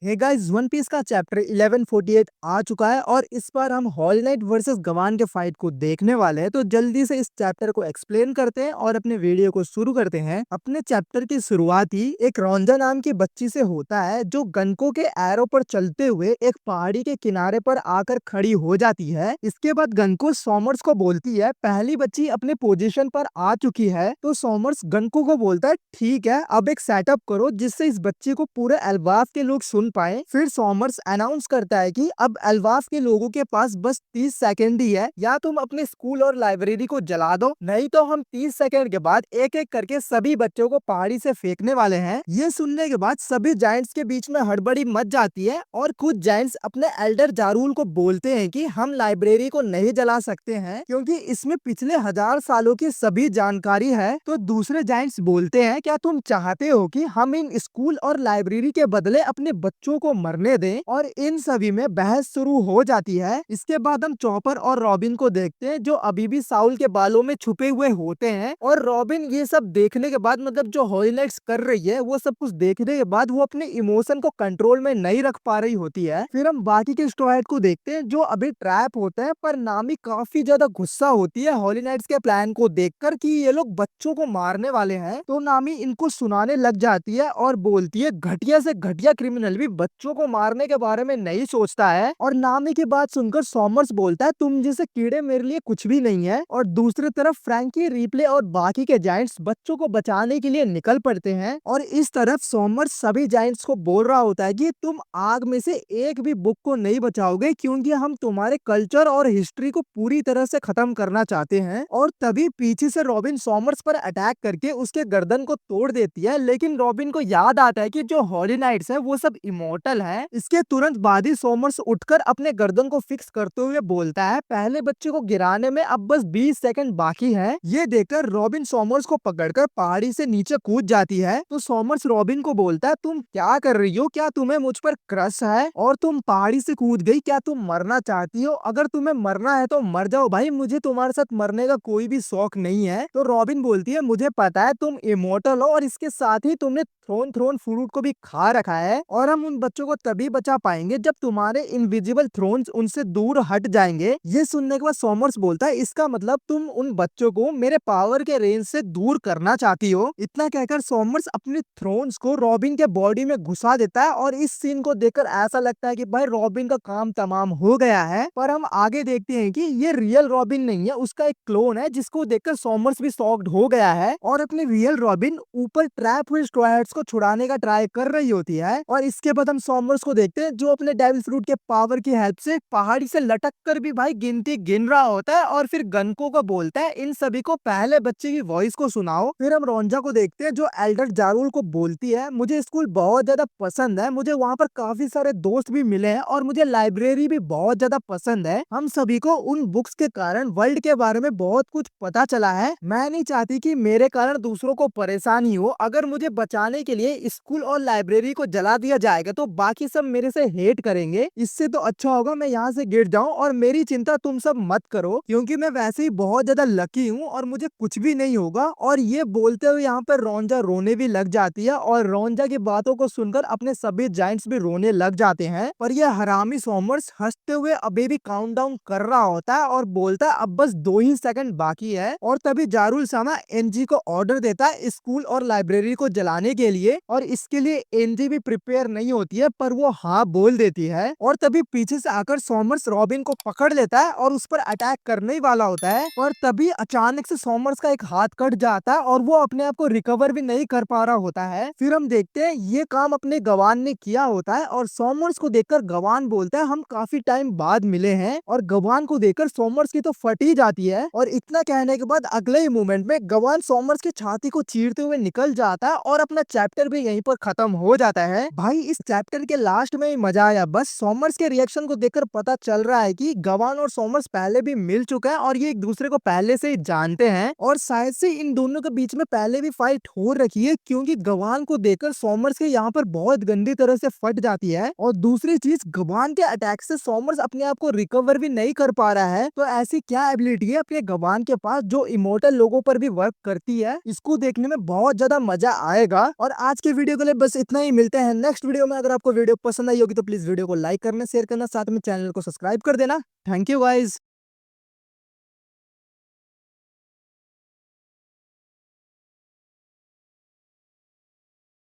Hey guys, one piece का chapter 1148 आ चुका है और इस बार हम हॉल नाइट वर्सेस गवान के फाइट को देखने वाले हैं। तो जल्दी से इस चैप्टर को एक्सप्लेन करते हैं और अपने वीडियो को शुरू करते हैं। अपने चैप्टर की शुरुआत ही एक रोंजा नाम की बच्ची से होता है, जो गनको के एरो पर चलते हुए एक पहाड़ी के किनारे पर आकर खड़ी हो जाती है। इसके बाद गनको सॉमर्स को बोलती है, पहली बच्ची अपने पोजीशन पर आ चुकी है। तो सॉमर्स गनको को बोलता है, ठीक है, अब एक सेटअप करो जिससे इस बच्ची को पूरे एल्बाफ के लोग सुन पाए। फिर सॉमर्स अनाउंस करता है कि अब एल्बाफ के लोगों के पास बस 30 सेकंड ही है, या तुम अपने स्कूल और लाइब्रेरी को जला दो, नहीं तो हम 30 सेकंड के बाद एक एक करके सभी बच्चों को पहाड़ी से फेंकने वाले हैं। ये सुनने के बाद सभी जायंट्स के बीच में हड़बड़ी मच जाती है और कुछ जायंट्स अपने एल्डर जारूल को बोलते हैं कि हम लाइब्रेरी को नहीं जला सकते हैं क्योंकि इसमें पिछले 1000 सालों की सभी जानकारी है। तो दूसरे जायंट्स बोलते हैं, क्या तुम चाहते हो कि हम इन स्कूल और लाइब्रेरी के बदले अपने बच्चों को मरने दें? और इन सभी में बहस शुरू हो जाती है। इसके बाद हम चॉपर और रॉबिन को देखते हैं, जो अभी भी साउल के बालों में छुपे हुए होते हैं। और रॉबिन ये सब देखने के बाद, मतलब जो हॉली नाइट्स कर रही है वो सब कुछ देखने के बाद, वो अपने इमोशन को कंट्रोल में नहीं रख पा रही होती है। फिर हम बाकी के स्टूडेंट को देखते हैं, जो अभी ट्रैप होते हैं, पर नामी काफी ज्यादा गुस्सा होती है हॉली नाइट्स के प्लान को देखकर कि ये लोग बच्चों को मारने वाले हैं। तो नामी इनको सुनाने लग जाती है और बोलती है, घटिया से घटिया क्रिमिनल भी बच्चों को मारने के बारे में नहीं सोचता है। और नामी की बात सुनकर सॉमर्स बोलता है, तुम जैसे कीड़े मेरे लिए कुछ भी नहीं है। और दूसरी तरफ फ्रैंकी, रिप्ले और बाकी के जायंट्स बच्चों को बचाने के लिए निकल पड़ते हैं। और इस तरफ सॉमर्स सभी जायंट्स को बोल रहा होता है कि तुम आग में से एक भी बुक को नहीं बचाओगे, क्योंकि हम तुम्हारे कल्चर और हिस्ट्री को पूरी तरह से खत्म करना चाहते हैं। और तभी पीछे से रॉबिन सॉमर्स पर अटैक करके उसके गर्दन को तोड़ देती है, लेकिन रॉबिन को याद आता है कि जो हॉली नाइट्स है वो सब इमोर्टल है। इसके तुरंत बाद ही सॉमर्स उठकर अपने गर्दन को फिक्स करते हुए बोलता है, पहले बच्चे को गिराने में अब बस 20 सेकंड बाकी है। ये देखकर रॉबिन सॉमर्स को पकड़कर पहाड़ी से नीचे कूद जाती है। तो सॉमर्स रॉबिन को बोलता है, तुम क्या कर रही हो? क्या तुम्हें मुझ पर क्रश है? और तुम पहाड़ी से कूद गई, क्या तुम मरना चाहती हो? अगर तुम्हें मरना है तो मर जाओ भाई, मुझे तुम्हारे साथ मरने का कोई भी शौक नहीं है। तो रॉबिन बोलती है, मुझे पता है तुम इमोर्टल हो और इसके साथ ही तुमने थ्रोन फ्रूट को भी खा रखा है, और हम उन बच्चों को तभी बचा पाएंगे जब तुम्हारे इनविजिबल थ्रोन्स उनसे दूर हट जाएंगे। ये सुनने के बाद सॉमर्स बोलता है, इसका मतलब तुम उन बच्चों को मेरे पावर के रेंज से दूर करना चाहती हो। इतना कहकर सॉमर्स अपने थ्रोन्स को रॉबिन के बॉडी में घुसा देता है। और इस सीन को देखकर ऐसा लगता है कि भाई रॉबिन का काम तमाम हो गया है। पर हम आगे देखते हैं कि ये रियल रॉबिन नहीं है, उसका एक क्लोन है, जिसको देखकर सॉमर्स भी शॉक्ड हो गया है और अपने रियल रॉबिन ऊपर ट्रैप हुए स्ट्रॉ हैट्स को छुड़ाने का ट्राई कर रही होती है। और इसके बाद हम सॉमर्स को देखते हैं, जो अपने डेविल फ्रूट के पावर की हेल्प से पहाड़ी से लटक कर भी भाई गिनती गिन रहा होता है। और फिर गनको को बोलता है, इन सभी को पहले बच्चे की वॉइस को सुनाओ। फिर हम रोंजा को देखते हैं, जो एल्डर जारूल को बोलती है, मुझे स्कूल बहुत ज्यादा पसंद है, मुझे वहाँ पर काफी सारे दोस्त भी मिले हैं और मुझे लाइब्रेरी भी बहुत ज्यादा पसंद है। हम सभी को उन बुक्स के कारण वर्ल्ड के बारे में बहुत कुछ पता चला है। मैं नहीं चाहती कि मेरे कारण दूसरों को परेशानी हो। अगर मुझे बचाने के लिए स्कूल और लाइब्रेरी को जला दिया जाएगा तो बाकी सब मेरे से हेट करेंगे। इससे तो अच्छा होगा मैं यहाँ से गिर जाऊं, और मेरी चिंता तुम सब मत करो, क्योंकि मैं वैसे ही बहुत ज्यादा लकी हूँ और मुझे कुछ भी नहीं होगा। और ये बोलते हुए यहाँ पर रोंजा रोने भी लग जाती है, और रोंजा की बातों को सुनकर अपने सभी जायंट्स भी रोने लग जाते हैं। पर यह हरामी सॉमर्स हंसते हुए अभी भी काउंटडाउन कर रहा होता है और बोलता है, अब बस 2 ही सेकंड बाकी है। और तभी जारुल सामा एनजी को ऑर्डर देता है स्कूल और लाइब्रेरी को जलाने के लिए, और इसके लिए एनजी भी प्रिपेयर नहीं होती है, पर वो हाँ बोल देती है। और तभी पीछे से आकर सॉमर्स रॉबिन को पकड़ लेता है और उस पर अटैक करने ही वाला होता है। और तभी अचानक से सॉमर्स का एक हाथ कट जाता है और वो अपने आप को रिकवर भी नहीं कर पा रहा होता है। फिर हम देखते हैं ये काम अपने गवान ने किया होता है, और सॉमर्स को देखकर गवान बोलता है, हम काफी टाइम बाद मिले हैं। और गवान को देखकर सॉमर्स की तो फट ही जाती है। और इतना कहने के बाद अगले ही मोमेंट में गवान सॉमर्स की छाती को चीरते हुए निकल जाता है और अपना चैप्टर भी यहीं पर खत्म हो जाता है। भाई इस चैप्टर के लास्ट में ही मजा आया, बस सॉमर्स के रिएक्शन को देखकर पता चल रहा है कि गवान और सॉमर्स पहले भी मिल चुका है और ये एक दूसरे को पहले से ही जानते हैं, और शायद से इन दोनों के बीच में पहले भी फाइट हो रखी है, क्योंकि गवान को देखकर सॉमर्स के यहाँ पर बहुत गंदी तरह से फट जाती है। और दूसरी चीज, गवान के अटैक से सॉमर्स अपने आप को रिकवर भी नहीं कर पा रहा है। तो ऐसी क्या एबिलिटी है अपने गवान के पास जो इमोर्टल लोगों पर भी वर्क करती है? इसको देखने में बहुत ज्यादा मजा आएगा। और आज के वीडियो के लिए बस इतना ही, मिलते हैं नेक्स्ट वीडियो में। में अगर आपको वीडियो पसंद आई होगी तो प्लीज वीडियो को लाइक करना, शेयर करना, साथ में चैनल को सब्सक्राइब कर देना। Thank you guys.